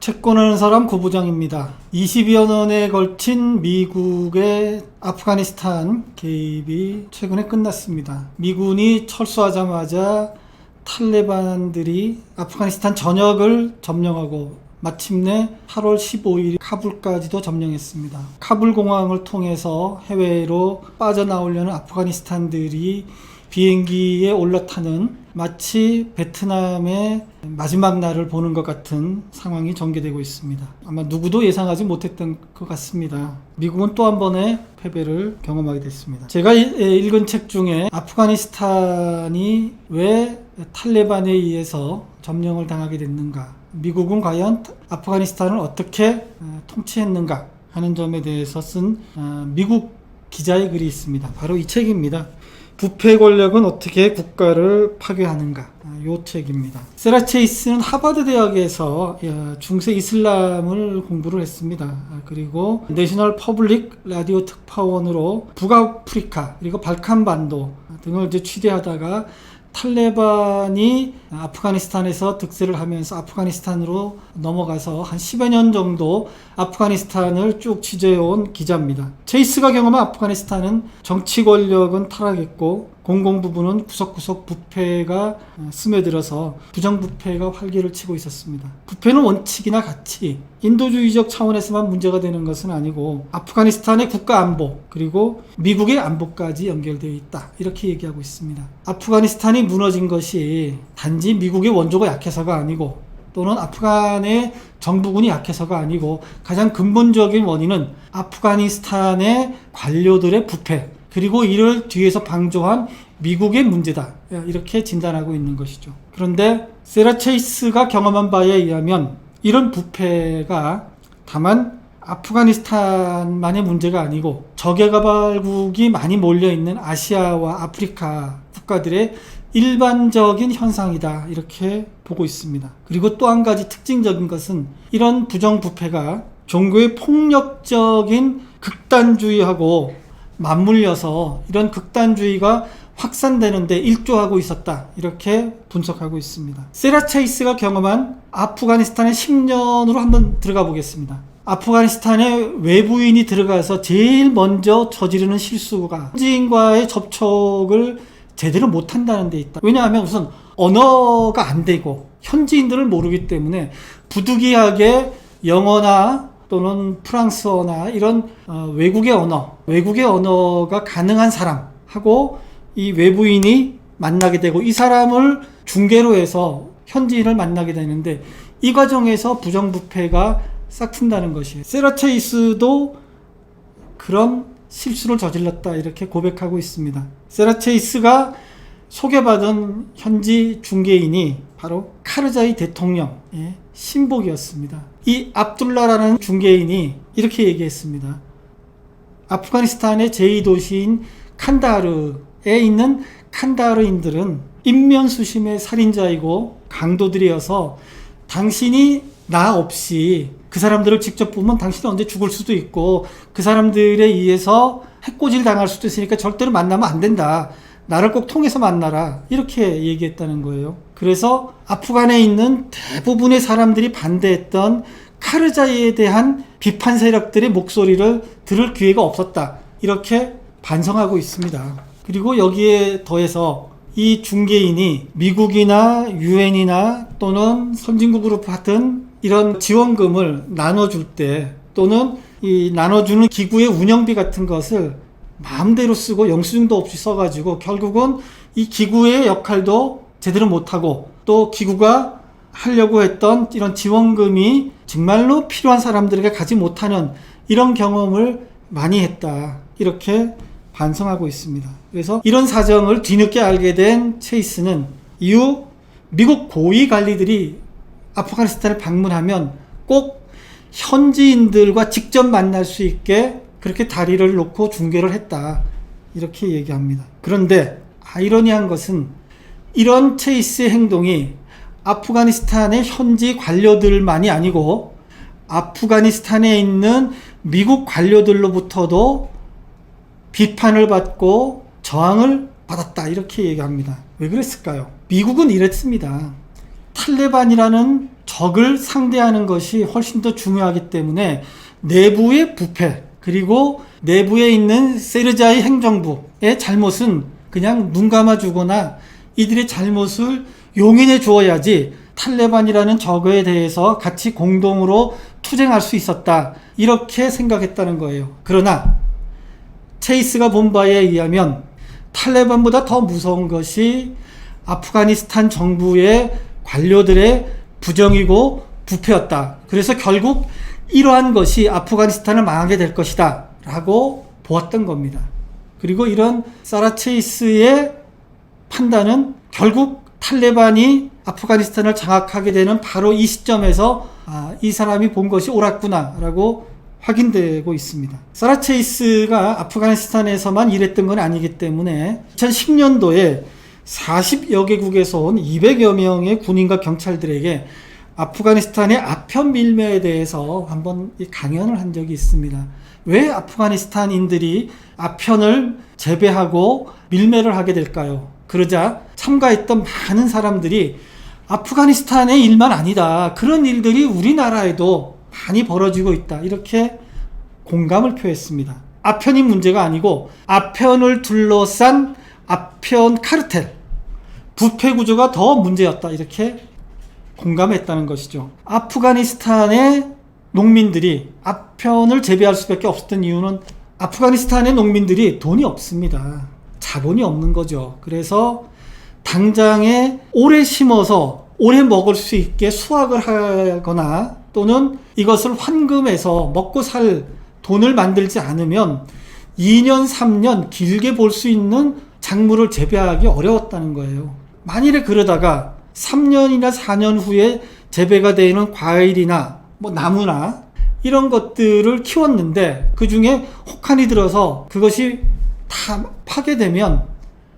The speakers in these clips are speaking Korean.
채권하는 사람 고부장입니다. 20여 년에 걸친 미국의 아프가니스탄 개입이 최근에 끝났습니다. 미군이 철수하자마자 탈레반들이 아프가니스탄 전역을 점령하고 마침내 8월 15일 카불까지도 점령했습니다. 카불 공항을 통해서 해외로 빠져나오려는 아프가니스탄들이 비행기에 올라타는 마치 베트남의 마지막 날을 보는 것 같은 상황이 전개되고 있습니다. 아마 누구도 예상하지 못했던 것 같습니다. 미국은 또 한 번의 패배를 경험하게 됐습니다. 제가 읽은 책 중에 아프가니스탄이 왜 탈레반에 의해서 점령을 당하게 됐는가, 미국은 과연 아프가니스탄을 어떻게 통치했는가 하는 점에 대해서 쓴 미국 기자의 글이 있습니다. 바로 이 책입니다. 부패 권력은 어떻게 국가를 파괴하는가, 이 책입니다. 세라 체이스는 하버드 대학에서 중세 이슬람을 공부를 했습니다. 그리고 내셔널 퍼블릭 라디오 특파원으로 북아프리카 그리고 발칸반도 등을 이제 취재하다가 탈레반이 아프가니스탄에서 득세를 하면서 아프가니스탄으로 넘어가서 한 10여 년 정도 아프가니스탄을 쭉 취재해온 기자입니다. 체이스가 경험한 아프가니스탄은 정치 권력은 타락했고 공공부문은 구석구석 부패가 스며들어서 부정부패가 활기를 치고 있었습니다. 부패는 원칙이나 가치, 인도주의적 차원에서만 문제가 되는 것은 아니고 아프가니스탄의 국가 안보 그리고 미국의 안보까지 연결되어 있다, 이렇게 얘기하고 있습니다. 아프가니스탄이 무너진 것이 단지 미국의 원조가 약해서가 아니고 또는 아프간의 정부군이 약해서가 아니고 가장 근본적인 원인은 아프가니스탄의 관료들의 부패 그리고 이를 뒤에서 방조한 미국의 문제다, 이렇게 진단하고 있는 것이죠. 그런데 세라 체이스가 경험한 바에 의하면 이런 부패가 다만 아프가니스탄만의 문제가 아니고 적외가발국이 많이 몰려있는 아시아와 아프리카 국가들의 일반적인 현상이다, 이렇게 보고 있습니다. 그리고 또 한 가지 특징적인 것은 이런 부정부패가 종교의 폭력적인 극단주의하고 맞물려서 이런 극단주의가 확산되는데 일조하고 있었다, 이렇게 분석하고 있습니다. 세라 체이스가 경험한 아프가니스탄의 10년으로 한번 들어가 보겠습니다. 아프가니스탄에 외부인이 들어가서 제일 먼저 저지르는 실수가 현지인과의 접촉을 제대로 못한다는 데 있다. 왜냐하면 우선 언어가 안 되고 현지인들을 모르기 때문에 부득이하게 영어나 또는 프랑스어나 이런 외국의 언어가 가능한 사람하고 이 외부인이 만나게 되고 이 사람을 중개로 해서 현지인을 만나게 되는데 이 과정에서 부정부패가 싹튼다는 것이에요. 세라 체이스도 그런 실수를 저질렀다, 이렇게 고백하고 있습니다. 세라 체이스가 소개받은 현지 중개인이 바로 카르자이 대통령의 신복이었습니다. 이 압둘라라는 중개인이 이렇게 얘기했습니다. 아프가니스탄의 제2도시인 칸다하르에 있는 칸다하르인들은 인면수심의 살인자이고 강도들이어서 당신이 나 없이 그 사람들을 직접 보면 당신은 언제 죽을 수도 있고 그 사람들에 의해서 해코지를 당할 수도 있으니까 절대로 만나면 안 된다. 나를 꼭 통해서 만나라, 이렇게 얘기했다는 거예요. 그래서 아프간에 있는 대부분의 사람들이 반대했던 카르자이에 대한 비판 세력들의 목소리를 들을 기회가 없었다, 이렇게 반성하고 있습니다. 그리고 여기에 더해서 이 중개인이 미국이나 유엔이나 또는 선진국으로 받은 이런 지원금을 나눠줄 때 또는 이 나눠주는 기구의 운영비 같은 것을 마음대로 쓰고 영수증도 없이 써가지고 결국은 이 기구의 역할도 제대로 못하고 또 기구가 하려고 했던 이런 지원금이 정말로 필요한 사람들에게 가지 못하는 이런 경험을 많이 했다, 이렇게 반성하고 있습니다. 그래서 이런 사정을 뒤늦게 알게 된 체이스는 이후 미국 고위 관리들이 아프가니스탄을 방문하면 꼭 현지인들과 직접 만날 수 있게 그렇게 다리를 놓고 중개를 했다, 이렇게 얘기합니다. 그런데 아이러니한 것은 이런 체이스의 행동이 아프가니스탄의 현지 관료들만이 아니고 아프가니스탄에 있는 미국 관료들로부터도 비판을 받고 저항을 받았다, 이렇게 얘기합니다. 왜 그랬을까요? 미국은 이랬습니다. 탈레반이라는 적을 상대하는 것이 훨씬 더 중요하기 때문에 내부의 부패, 그리고 내부에 있는 세르자이 행정부의 잘못은 그냥 눈 감아주거나 이들의 잘못을 용인해 주어야지 탈레반이라는 적에 대해서 같이 공동으로 투쟁할 수 있었다, 이렇게 생각했다는 거예요. 그러나 체이스가 본 바에 의하면 탈레반보다 더 무서운 것이 아프가니스탄 정부의 관료들의 부정이고 부패였다. 그래서 결국 이러한 것이 아프가니스탄을 망하게 될 것이다 라고 보았던 겁니다. 그리고 이런 사라 체이스의 판단은 결국 탈레반이 아프가니스탄을 장악하게 되는 바로 이 시점에서 이 사람이 본 것이 옳았구나 라고 확인되고 있습니다. 사라 체이스가 아프가니스탄에서만 일했던 건 아니기 때문에 2010년도에 40여 개국에서 온 200여 명의 군인과 경찰들에게 아프가니스탄의 아편 밀매에 대해서 한번 강연을 한 적이 있습니다. 왜 아프가니스탄인들이 아편을 재배하고 밀매를 하게 될까요? 그러자 참가했던 많은 사람들이 아프가니스탄의 일만 아니다, 그런 일들이 우리나라에도 많이 벌어지고 있다, 이렇게 공감을 표했습니다. 아편이 문제가 아니고 아편을 둘러싼 아편 카르텔, 부패 구조가 더 문제였다, 이렇게 공감했다는 것이죠. 아프가니스탄의 농민들이 아편을 재배할 수밖에 없었던 이유는 아프가니스탄의 농민들이 돈이 없습니다. 자본이 없는 거죠. 그래서 당장에 오래 심어서 오래 먹을 수 있게 수확을 하거나 또는 이것을 환금해서 먹고 살 돈을 만들지 않으면 2년, 3년 길게 볼 수 있는 작물을 재배하기 어려웠다는 거예요. 만일에 그러다가 3년이나 4년 후에 재배가 되는 과일이나 나무나 이런 것들을 키웠는데 그 중에 혹한이 들어서 그것이 다 파괴되면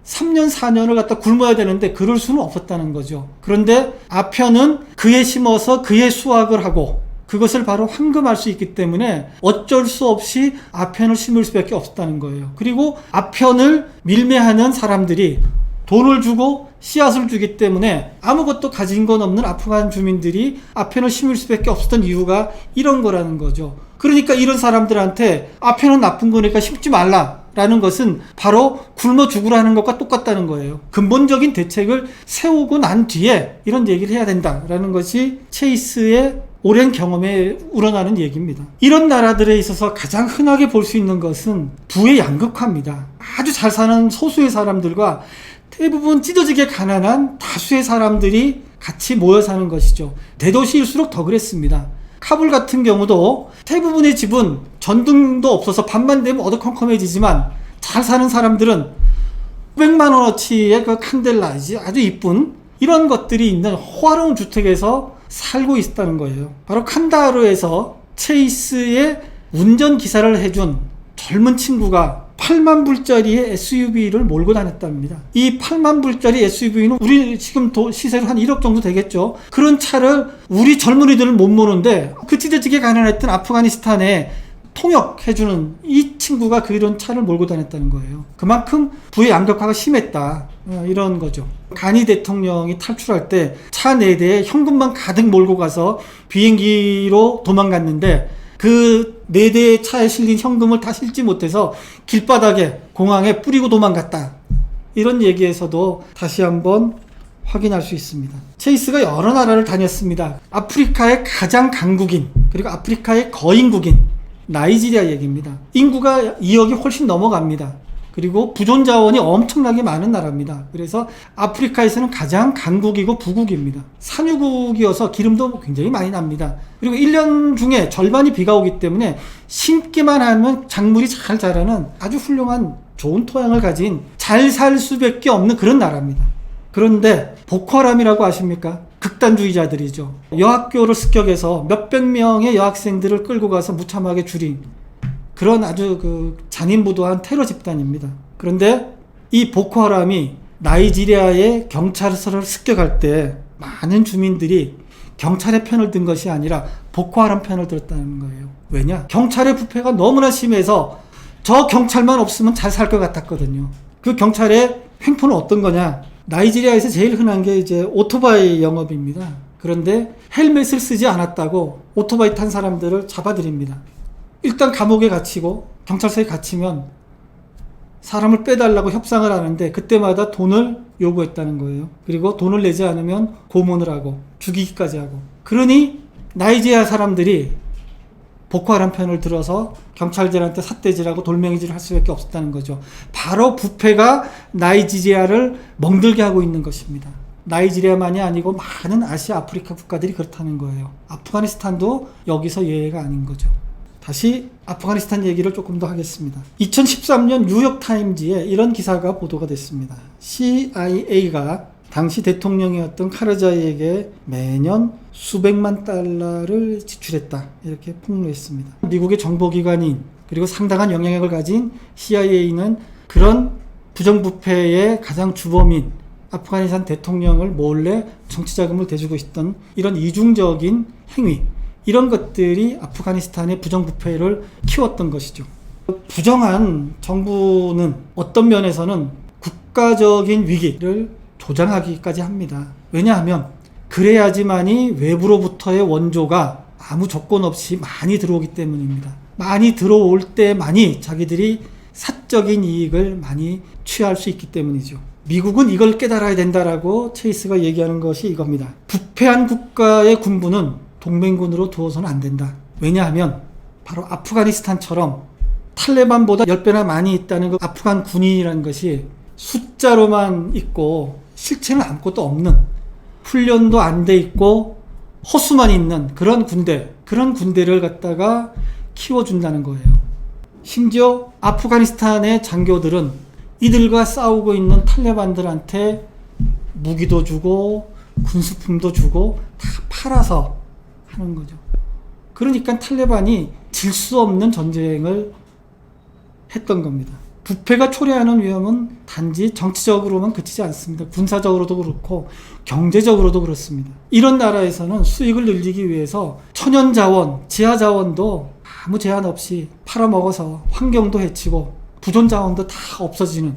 3년, 4년을 갖다 굶어야 되는데 그럴 수는 없었다는 거죠. 그런데 아편은 그에 심어서 그에 수확을 하고 그것을 바로 환금할 수 있기 때문에 어쩔 수 없이 아편을 심을 수밖에 없었다는 거예요. 그리고 아편을 밀매하는 사람들이 돈을 주고 씨앗을 주기 때문에 아무것도 가진 건 없는 아프간 주민들이 아편을 심을 수밖에 없었던 이유가 이런 거라는 거죠. 그러니까 이런 사람들한테 아편은 나쁜 거니까 심지 말라라는 것은 바로 굶어 죽으라는 것과 똑같다는 거예요. 근본적인 대책을 세우고 난 뒤에 이런 얘기를 해야 된다라는 것이 체이스의 오랜 경험에 우러나는 얘기입니다. 이런 나라들에 있어서 가장 흔하게 볼 수 있는 것은 부의 양극화입니다. 아주 잘 사는 소수의 사람들과 대부분 찢어지게 가난한 다수의 사람들이 같이 모여 사는 것이죠. 대도시일수록 더 그랬습니다. 카불 같은 경우도 대부분의 집은 전등도 없어서 밤만 되면 어두컴컴해지지만 잘 사는 사람들은 900만 원어치의 그 칸델라, 아주 이쁜 이런 것들이 있는 호화로운 주택에서 살고 있었다는 거예요. 바로 칸다하르에서 체이스의 운전기사를 해준 젊은 친구가 8만 불짜리의 SUV를 몰고 다녔답니다. 이 8만 불짜리 SUV는 우리 지금 시세로 한 1억 정도 되겠죠. 그런 차를 우리 젊은이들은 못 모는데 그 찢어지게 가난했던 아프가니스탄에 통역해주는 이 친구가 그런 차를 몰고 다녔다는 거예요. 그만큼 부의 양극화가 심했다, 이런 거죠. 가니 대통령이 탈출할 때 차 4대에 현금만 가득 몰고 가서 비행기로 도망갔는데 그 4대의 차에 실린 현금을 다 실지 못해서 길바닥에 공항에 뿌리고 도망갔다, 이런 얘기에서도 다시 한번 확인할 수 있습니다. 체이스가 여러 나라를 다녔습니다. 아프리카의 가장 강국인, 그리고 아프리카의 거인국인 나이지리아 얘기입니다. 인구가 2억이 훨씬 넘어갑니다. 그리고 부존 자원이 엄청나게 많은 나라입니다. 그래서 아프리카에서는 가장 강국이고 부국입니다. 산유국이어서 기름도 굉장히 많이 납니다. 그리고 1년 중에 절반이 비가 오기 때문에 심기만 하면 작물이 잘 자라는 아주 훌륭한 좋은 토양을 가진 잘 살 수밖에 없는 그런 나라입니다. 그런데 보코하람이라고 아십니까? 극단주의자들이죠. 여학교를 습격해서 몇백 명의 여학생들을 끌고 가서 무참하게 죽인 그런 아주 잔인무도한 테러 집단입니다. 그런데 이 보코하람이 나이지리아의 경찰서를 습격할 때 많은 주민들이 경찰의 편을 든 것이 아니라 보코하람 편을 들었다는 거예요. 왜냐? 경찰의 부패가 너무나 심해서 저 경찰만 없으면 잘 살 것 같았거든요. 그 경찰의 횡포는 어떤 거냐? 나이지리아에서 제일 흔한 게 이제 오토바이 영업입니다. 그런데 헬멧을 쓰지 않았다고 오토바이 탄 사람들을 잡아들입니다. 일단 감옥에 갇히고 경찰서에 갇히면 사람을 빼달라고 협상을 하는데 그때마다 돈을 요구했다는 거예요. 그리고 돈을 내지 않으면 고문을 하고 죽이기까지 하고. 그러니 나이지리아 사람들이 보코하람 편을 들어서 경찰들한테 삿대질하고 돌멩이질을 할 수밖에 없었다는 거죠. 바로 부패가 나이지리아를 멍들게 하고 있는 것입니다. 나이지리아만이 아니고 많은 아시아, 아프리카 국가들이 그렇다는 거예요. 아프가니스탄도 여기서 예외가 아닌 거죠. 다시 아프가니스탄 얘기를 조금 더 하겠습니다. 2013년 뉴욕타임즈에 이런 기사가 보도가 됐습니다. CIA가 당시 대통령이었던 카르자이에게 매년 수백만 달러를 지출했다, 이렇게 폭로했습니다. 미국의 정보기관인 그리고 상당한 영향력을 가진 CIA는 그런 부정부패의 가장 주범인 아프가니스탄 대통령을 몰래 정치자금을 대주고 있던 이런 이중적인 행위, 이런 것들이 아프가니스탄의 부정부패를 키웠던 것이죠. 부정한 정부는 어떤 면에서는 국가적인 위기를 조장하기까지 합니다. 왜냐하면 그래야지만이 외부로부터의 원조가 아무 조건 없이 많이 들어오기 때문입니다. 많이 들어올 때만이 자기들이 사적인 이익을 많이 취할 수 있기 때문이죠. 미국은 이걸 깨달아야 된다라고 체이스가 얘기하는 것이 이겁니다. 부패한 국가의 군부는 동맹군으로 두어서는 안 된다. 왜냐하면 바로 아프가니스탄처럼 탈레반보다 10배나 많이 있다는 그 아프간 군인이라는 것이 숫자로만 있고 실체는 아무것도 없는, 훈련도 안 돼 있고 허수만 있는 그런 군대를 갖다가 키워준다는 거예요. 심지어 아프가니스탄의 장교들은 이들과 싸우고 있는 탈레반들한테 무기도 주고 군수품도 주고 다 팔아서 하는 거죠. 그러니까 탈레반이 질 수 없는 전쟁을 했던 겁니다. 부패가 초래하는 위험은 단지 정치적으로만 그치지 않습니다. 군사적으로도 그렇고 경제적으로도 그렇습니다. 이런 나라에서는 수익을 늘리기 위해서 천연자원, 지하자원도 아무 제한 없이 팔아먹어서 환경도 해치고 부존자원도 다 없어지는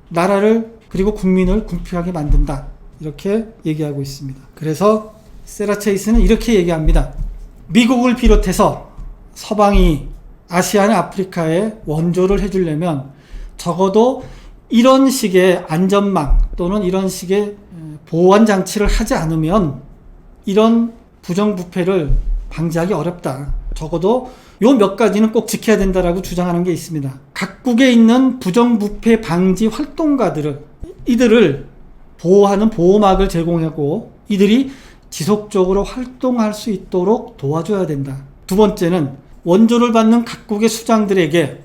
나라를, 그리고 국민을 궁핍하게 만든다, 이렇게 얘기하고 있습니다. 그래서 세라 체이스는 이렇게 얘기합니다. 미국을 비롯해서 서방이 아시아나 아프리카에 원조를 해주려면 적어도 이런 식의 안전망 또는 이런 식의 보완 장치를 하지 않으면 이런 부정부패를 방지하기 어렵다. 적어도 요 몇 가지는 꼭 지켜야 된다라고 주장하는 게 있습니다. 각국에 있는 부정부패 방지 활동가들을, 이들을 보호하는 보호막을 제공하고 이들이 지속적으로 활동할 수 있도록 도와줘야 된다. 두 번째는 원조를 받는 각국의 수장들에게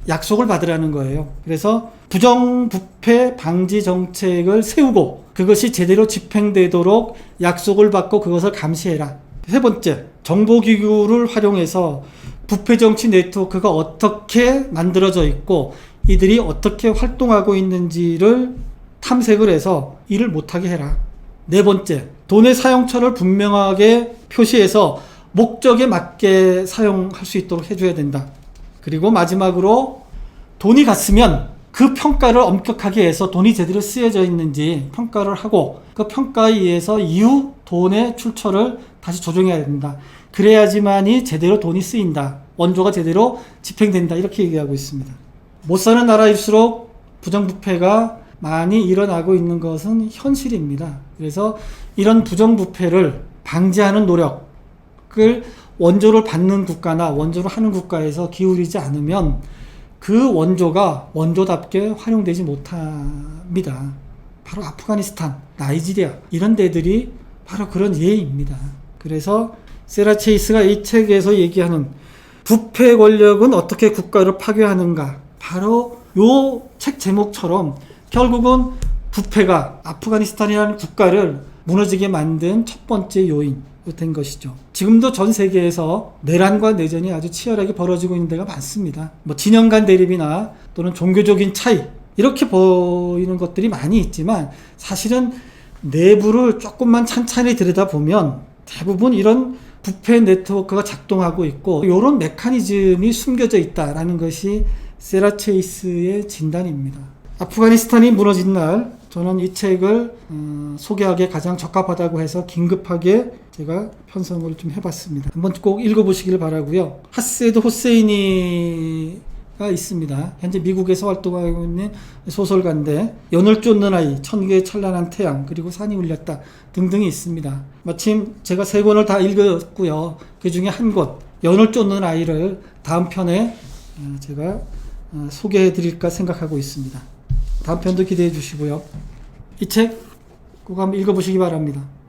약속을 받으라는 거예요. 그래서 부정부패 방지 정책을 세우고 그것이 제대로 집행되도록 약속을 받고 그것을 감시해라. 세 번째, 정보기구를 활용해서 부패정치 네트워크가 어떻게 만들어져 있고 이들이 어떻게 활동하고 있는지를 탐색을 해서 일을 못하게 해라. 네 번째, 돈의 사용처를 분명하게 표시해서 목적에 맞게 사용할 수 있도록 해줘야 된다. 그리고 마지막으로 돈이 갔으면 그 평가를 엄격하게 해서 돈이 제대로 쓰여져 있는지 평가를 하고 그 평가에 의해서 이후 돈의 출처를 다시 조정해야 된다. 그래야지만이 제대로 돈이 쓰인다. 원조가 제대로 집행된다. 이렇게 얘기하고 있습니다. 못 사는 나라일수록 부정부패가 많이 일어나고 있는 것은 현실입니다. 그래서 이런 부정부패를 방지하는 노력을 원조를 받는 국가나 원조를 하는 국가에서 기울이지 않으면 그 원조가 원조답게 활용되지 못합니다. 바로 아프가니스탄, 나이지리아 이런 데들이 바로 그런 예입니다. 그래서 세라 체이스가 이 책에서 얘기하는 부패 권력은 어떻게 국가를 파괴하는가, 바로 요 책 제목처럼 결국은 부패가 아프가니스탄이라는 국가를 무너지게 만든 첫 번째 요인 된 것이죠. 지금도 전 세계에서 내란과 내전이 아주 치열하게 벌어지고 있는 데가 많습니다. 진영 간 대립이나 또는 종교적인 차이 이렇게 보이는 것들이 많이 있지만 사실은 내부를 조금만 찬찬히 들여다보면 대부분 이런 부패 네트워크가 작동하고 있고 이런 메커니즘이 숨겨져 있다라는 것이 세라 체이스의 진단입니다. 아프가니스탄이 무너진 날 저는 이 책을 소개하기에 가장 적합하다고 해서 긴급하게 제가 편성을 좀 해봤습니다. 한번 꼭 읽어보시길 바라고요. 하세드 호세이니가 있습니다. 현재 미국에서 활동하고 있는 소설가인데 연을 쫓는 아이, 천개의 찬란한 태양, 그리고 산이 울렸다 등등이 있습니다. 마침 제가 3권을 다 읽었고요. 그 중에 한 권, 연을 쫓는 아이를 다음 편에 제가 소개해드릴까 생각하고 있습니다. 다음 편도 기대해 주시고요. 이 책 꼭 한번 읽어보시기 바랍니다.